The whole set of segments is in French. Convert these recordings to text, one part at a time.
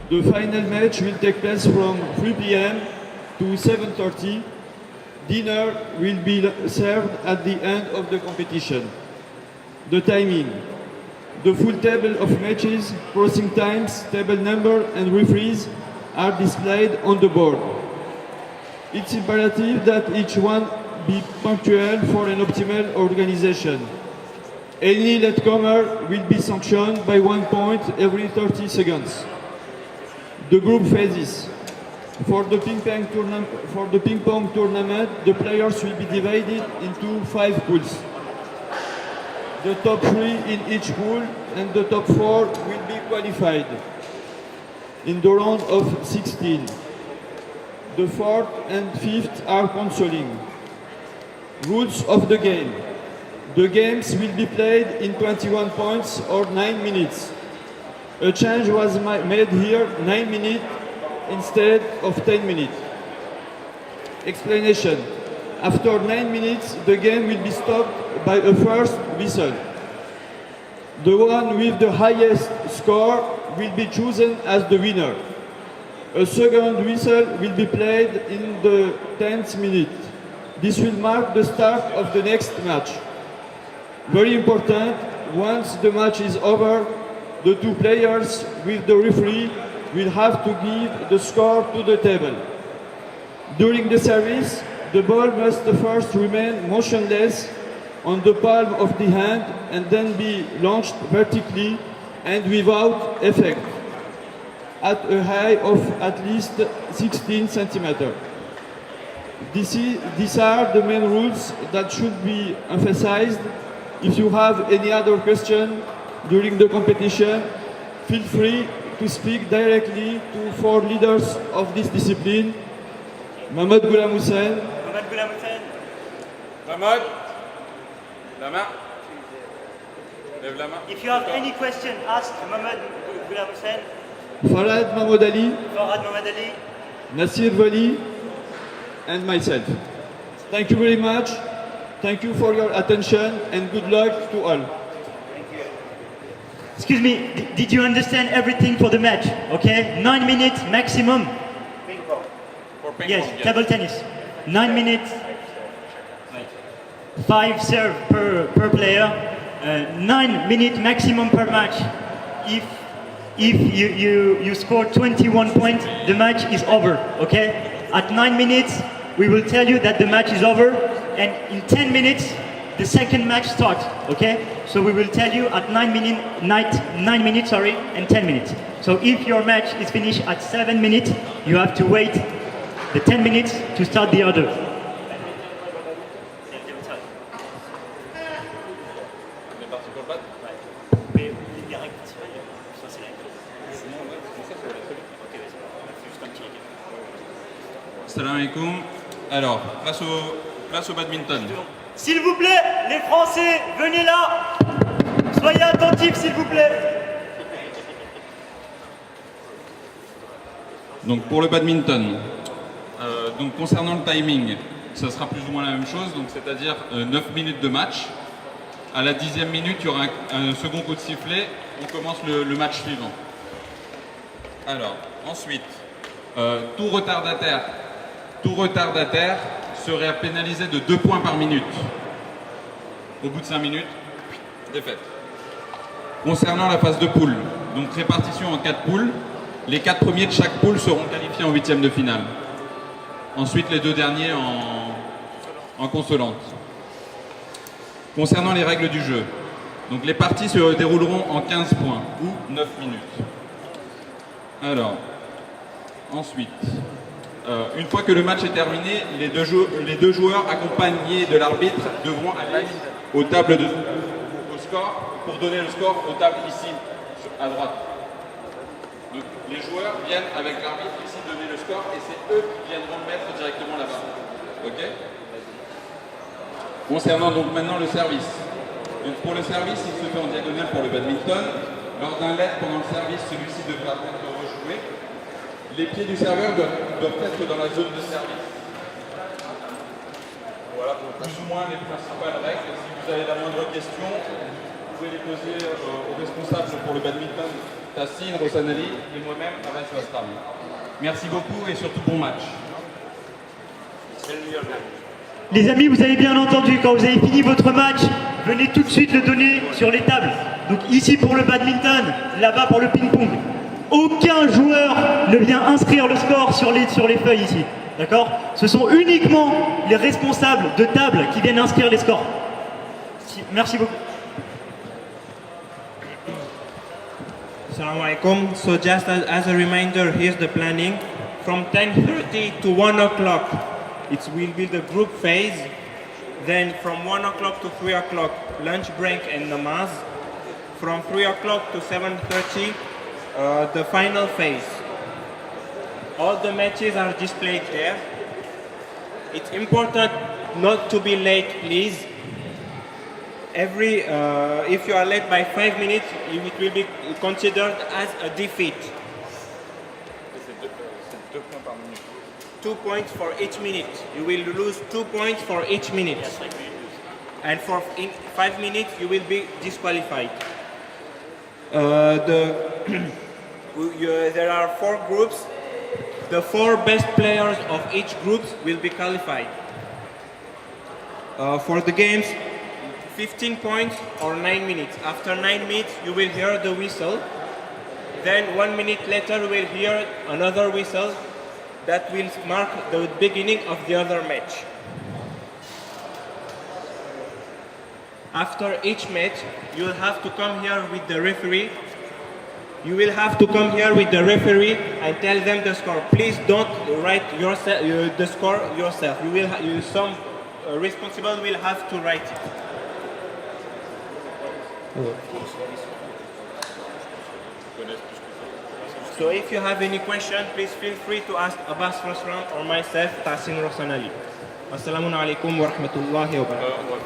The final match will take place from 3 p.m. to 7:30. Dinner will be served at the end of the competition. The timing. The full table of matches, crossing times, table number and referees are displayed on the board. It's imperative that each one be punctual for an optimal organization. Any latecomer will be sanctioned by 1 point every 30 seconds. The group phases. For the ping pong tournament, the players will be divided into 5 pools. The top 3 in each pool and the top 4 will be qualified in the round of 16. The 4th and 5th are consoling. Rules of the game. The games will be played in 21 points or 9 minutes. A change was made here, 9 minutes instead of 10 minutes. Explanation. After 9 minutes, the game will be stopped by a first whistle. The one with the highest score will be chosen as the winner. A second whistle will be played in the 10th minute. This will mark the start of the next match. Very important, once the match is over, the 2 players with the referee will have to give the score to the table. During the service, the ball must first remain motionless on the palm of the hand and then be launched vertically and without effect at a height of at least 16 centimeters. These are the main rules that should be emphasized. If you have any other question during the competition, feel free to speak directly to 4 leaders of this discipline. Mohamed Ghulam Hussein. Mohamed Ghulam Hussein. Mohamed, la main. Lève la main. If you have any question, ask Mohamed Ghulam Hussein. Farhad Mahmoud Ali. Farhad Mahmoud Ali. Nasir Wali. And myself. Thank you very much. Thank you for your attention and good luck to all. Excuse me, did you understand everything for the match? Okay, 9 minutes maximum. Ping pong. For ping Yes, pong, table tennis. 9 minutes. 5 serve per player. 9 minutes maximum per match. If you score 21 points, the match is over. Okay. At 9 minutes, we will tell you that the match is over, and in 10 minutes, the second match starts. Okay. So we will tell you at 9 minutes, and 10 minutes. So if your match is finished at 7 minutes, you have to wait the 10 minutes to start the other. On est parti pour le battre. Mais les règles principales, ça c'est la même chose. Sinon, ouais, c'est ça, ça va aller très vite. Ok, vas-y, on fait juste un petit équilibre. Salam alaikum. Alors, place au badminton. S'il vous plaît, les Français, venez là. Soyez attentifs, s'il vous plaît. Donc pour le badminton, donc concernant le timing, ça sera plus ou moins la même chose, donc c'est-à-dire 9 minutes de match. À la 10e minute, il y aura un second coup de sifflet, on commence le match suivant. Alors, ensuite, tout retardataire serait pénalisé de 2 points par minute. Au bout de 5 minutes, défaite. Concernant la phase de poule, donc répartition en 4 poules, les 4 premiers de chaque poule seront qualifiés en 8e de finale. Ensuite, les 2 derniers en consolante. Concernant les règles du jeu, donc les parties se dérouleront en 15 points ou 9 minutes. Alors, ensuite, une fois que le match est terminé, les deux joueurs accompagnés de l'arbitre devront aller aux tables au score pour donner le score aux tables ici, à droite. Donc, les joueurs viennent avec l'arbitre ici donner le score et c'est eux qui viendront le mettre directement là-bas. Ok? Concernant donc maintenant le service. Donc pour le service, il se fait en diagonale pour le badminton. Lors d'un let pendant le service, celui-ci devra être rejoué. Les pieds du serveur doivent être dans la zone de service. Voilà pour plus ou moins les principales règles. Si vous avez la moindre question, pouvez les poser aux responsables pour le badminton, Tassine, Rossanali et moi-même, Abbas Wastam. Merci beaucoup et surtout bon match. Les amis, vous avez bien entendu, quand vous avez fini votre match, venez tout de suite le donner sur les tables. Donc ici pour le badminton, là-bas pour le ping-pong. Aucun joueur ne vient inscrire le score sur les feuilles ici. D'accord? Ce sont uniquement les responsables de table qui viennent inscrire les scores. Merci beaucoup. Assalamu alaikum. So just as a reminder, here's the planning. From 10:30 to 1 o'clock, it will be the group phase. Then from 1 o'clock to 3 o'clock, lunch break and namaz. From 3 o'clock to 7:30, the final phase. All the matches are displayed there. It's important not to be late, please. If you are late by 5 minutes, it will be considered as a defeat. C'est 2 points par minute. 2 points for each minute. You will lose 2 points for each minute. And for 5 minutes, you will be disqualified. There are 4 groups. The 4 best players of each group will be qualified. For the games, 15 points or 9 minutes. After 9 minutes, you will hear the whistle. Then 1 minute later, you will hear another whistle that will mark the beginning of the other match. After each match, you will have to come here with the referee. You will have to come here with the referee and tell them the score. Please don't write the score yourself. Some responsible will have to write it. So if you have any question, please feel free to ask Abbas Rosran or myself, Tassin Rossanali. Assalamu alaikum wa rahmatullahi wa barakatuh. On va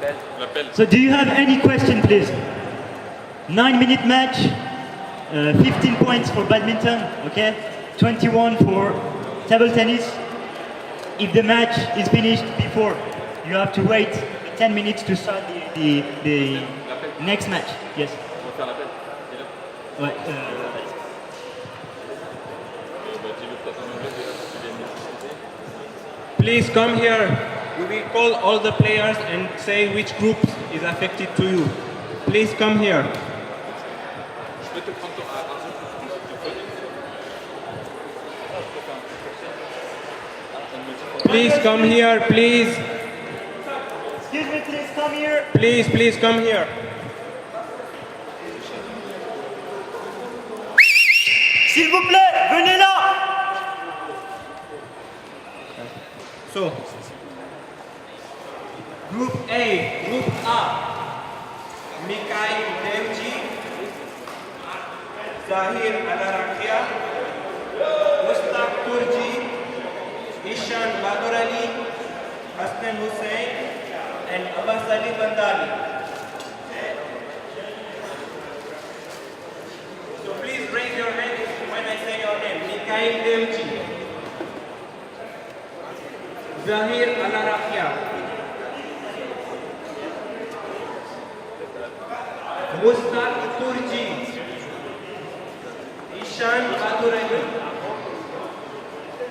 faire l'appel. So do you have any question, please? 9-minute match, 15 points for badminton, okay? 21 for table tennis. If the match is finished before, you have to wait 10 minutes to start the next match. Yes. On va faire l'appel. Ouais, Dis-le peut-être en anglais déjà parce qu'il y a une nécessité. Please come here. We will call all the players and say which group is affected to you. Please come here. Je peux te prendre ton Please come here, please. excuse me, please come here. Please come here. S'il vous plaît, venez là. So, Group A, Mikhail Devji, Zahir Alarakia, Mustaq Turji, Ishan Badurali, Hassan Hussain, and Abbas Ali Bandali. So please raise your hand when I say your name. Mikhail Devji, Zahir Alarakia, Mustaq Turji, Ishan Badurali,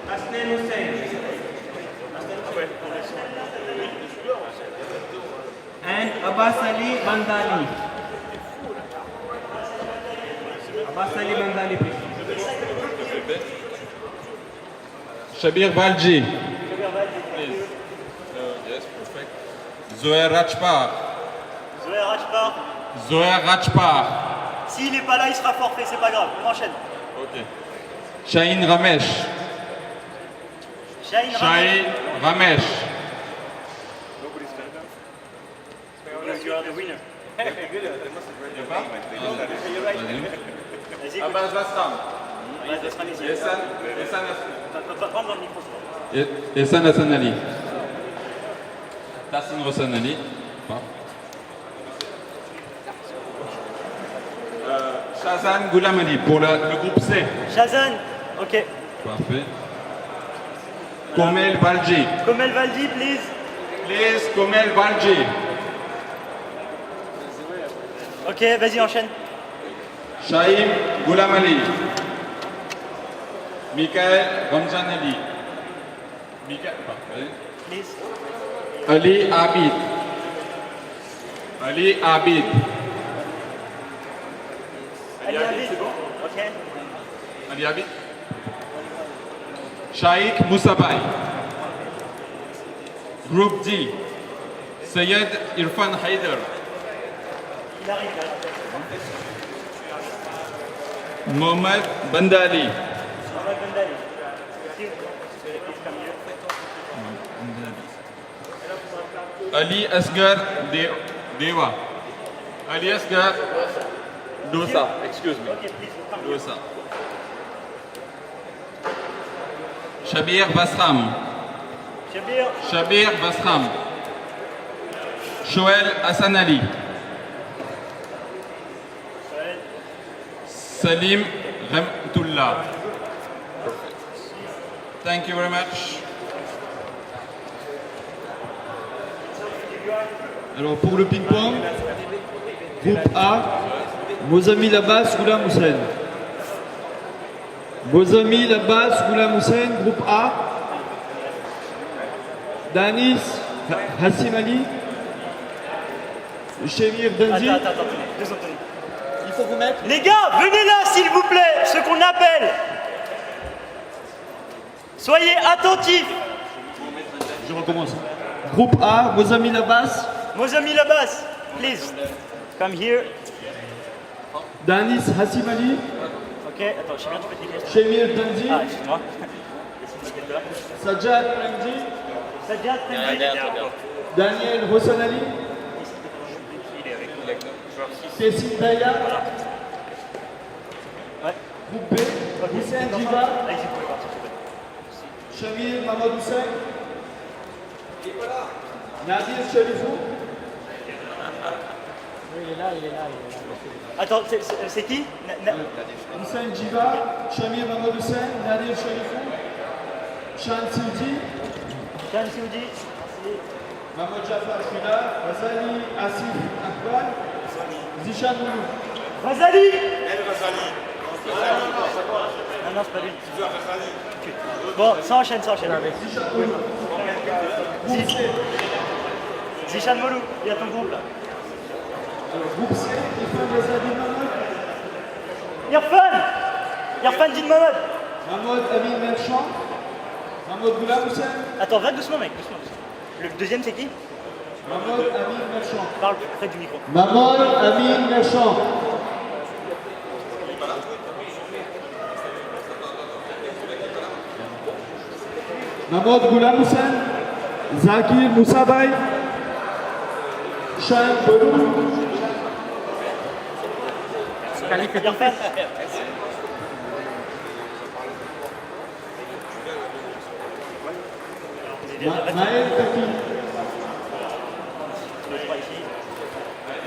Hassan Hussain, and Abbas Ali Bandali. Abbas Ali Bandali, please. Shabir Balji, Yes, perfect. Zoher Rajpar, Zoher Rajpar. Zoher Rajpar, S'il n'est pas là, il sera forfait, c'est pas grave. On enchaîne. Ok. Shahin Ramesh, Shahin Shahin Ramesh, you are the winner. Abbas Wastam. Ehsan Hassan Ali, Tassin Rossan Ali, Shazan Goulam Ali pour le groupe C. Shazan, ok. Parfait. Komel Balji, Komel Valdi, please. please Komel Balji. Ok, vas-y, enchaîne. Shaim Ghulam Ali. Michael Ramjan Ali. Please. Ali Abid. Ali Abid. Allez, allez, c'est bon. Ok. Ali Abid. Shaikh Moussabai. Group D. Sayed Irfan Haider. Il arrive là. Mohamed Bandali. Mohamed Bendali. Ali Asgar Deva. Ali Asgar Dosa. Excuse me. Ok, please, come here. Dosa. Shabir Basram. Shabir. Shabir Basram. Shoel Hassan Ali. Salim Remtullah. Thank you very much. Alors pour le ping-pong, groupe A, Mozamil Abbas, Ghulam Hussein. Mozamil Abbas, Ghulam Hussein, groupe A. Danis Hassim Ali. Chemir Danzi. Attends, 2 secondes. Il faut vous mettre. Les gars, venez là, s'il vous plaît, ce qu'on appelle. Soyez attentifs. Je recommence. Groupe A, Mozamil Abbas. Mozamil Abbas, please. Come here. Danis Hassim Ali. Ok, attends, je sais bien, tu peux t'écrire. Chemir Danzi. Ah, excuse-moi. Sajjad Premji. Sajjad Premji. Daniel Hossan Ali. Tessin Daya. Ouais. Groupe B, Hussein Jiva. Allez-y, vous pouvez partir. Shamir Mahmoud Hussein. Nadir Sharifou. Attends, c'est qui Hussein Jiva. Shamir Mahmoud Hussein. Nadir Sharifou. Shan Silji. Jeanne Soudi. Mahmoud Jafar Shila. Razali Asif Akbar. Zishan Moulou. Razali. Non, non, c'est pas lui. Bon, ça enchaîne. Groupe C. Zishan Molou, il y a ton groupe là. Groupe C. Irfan Razali Mahmoud. Irfan Din Mohamed. Mahmoud Amin Merchant. Mahmoud Ghulam Hussein. Attends, va doucement, mec, doucement. Le deuxième, c'est qui Mahmoud Amin Merchant. Parle près du micro. Mahmoud Amin Merchant. Mahmoud Ghulam Hussein. Zakir Moussabai. Shan Bolou. Irfan. Maël Taki.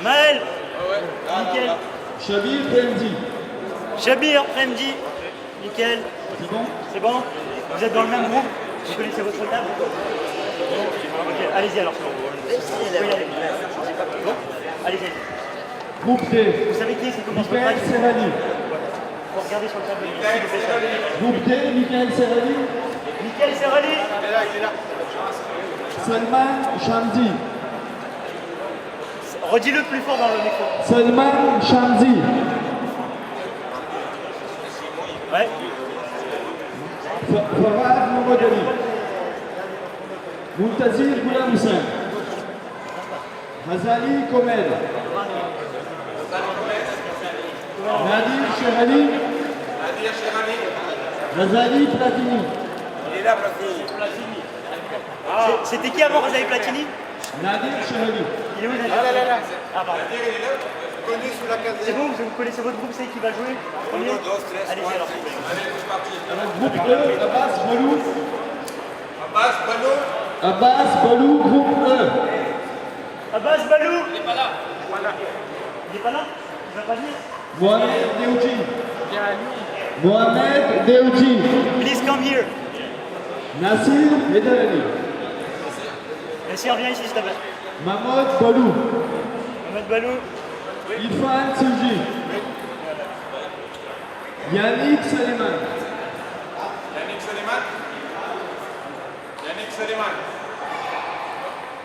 Maël. Nickel. Shabir Premji. Shabir, Premji. Nickel. C'est bon? C'est bon. Vous êtes dans le même groupe. Vous connaissez votre table. Ok, allez-y alors. Vous pouvez y aller. Bon, allez-y. Groupe D. Vous savez qui c'est comment ça Michael Serrani. Faut regarder sur le tableau. Groupe D. Michael Serrani. Nickel Serrali. Salman Shamdi. Redis-le plus fort dans le micro. Salman Shamdi. Ouais. Farad Mohamed Ali. Muntazir Ghulam Hussein. Hazali Komed. Nadir Sherali. Razali Platini. C'était qui avant Razali Platini? Nadir Sherali. Il est où Nadir? Ah pardon. C'est bon, vous connaissez votre groupe, c'est qui va jouer premier? Allez-y alors. Groupe E, Abbas Balou. Abbas Balou, groupe E. Abbas Balou. Il est pas là. Il est pas là? Il va pas venir? Mohamed Deouji. Mohamed Deouji. Please come here. Nassir Medarali. Nassir, viens ici s'il te plaît. Mahmoud Balou. Mohamed Balou. Irfan Suji. Yannick Saliman.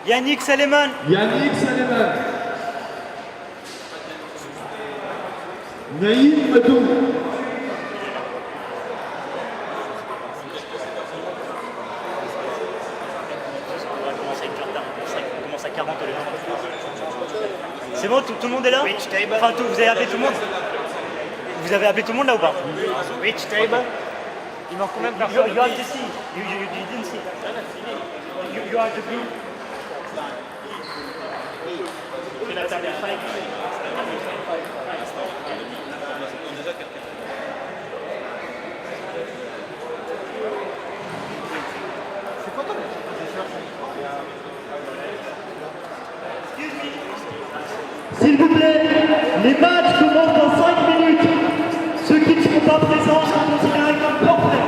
Yannick Saleman. Yannick Saliman. Naïm Matou. Commence à 40 C'est bon, tout le monde est là? Enfin, vous avez appelé tout le monde? Vous avez appelé tout le monde là ou pas? Which table? Il manque combien de personnes? You have to see. You didn't see. You have to be. C'est la table 5. S'il vous plaît, les matchs commencent dans 5 minutes. Ceux qui ne seront pas présents sont considérés comme forfaits.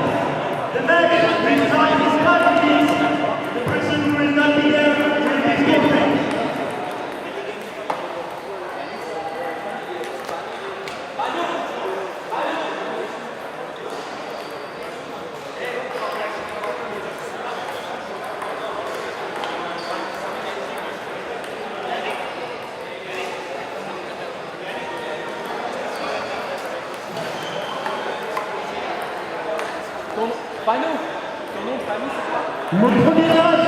The match will time is 5 minutes. The person who will not be there will be forfeit. Mon premier match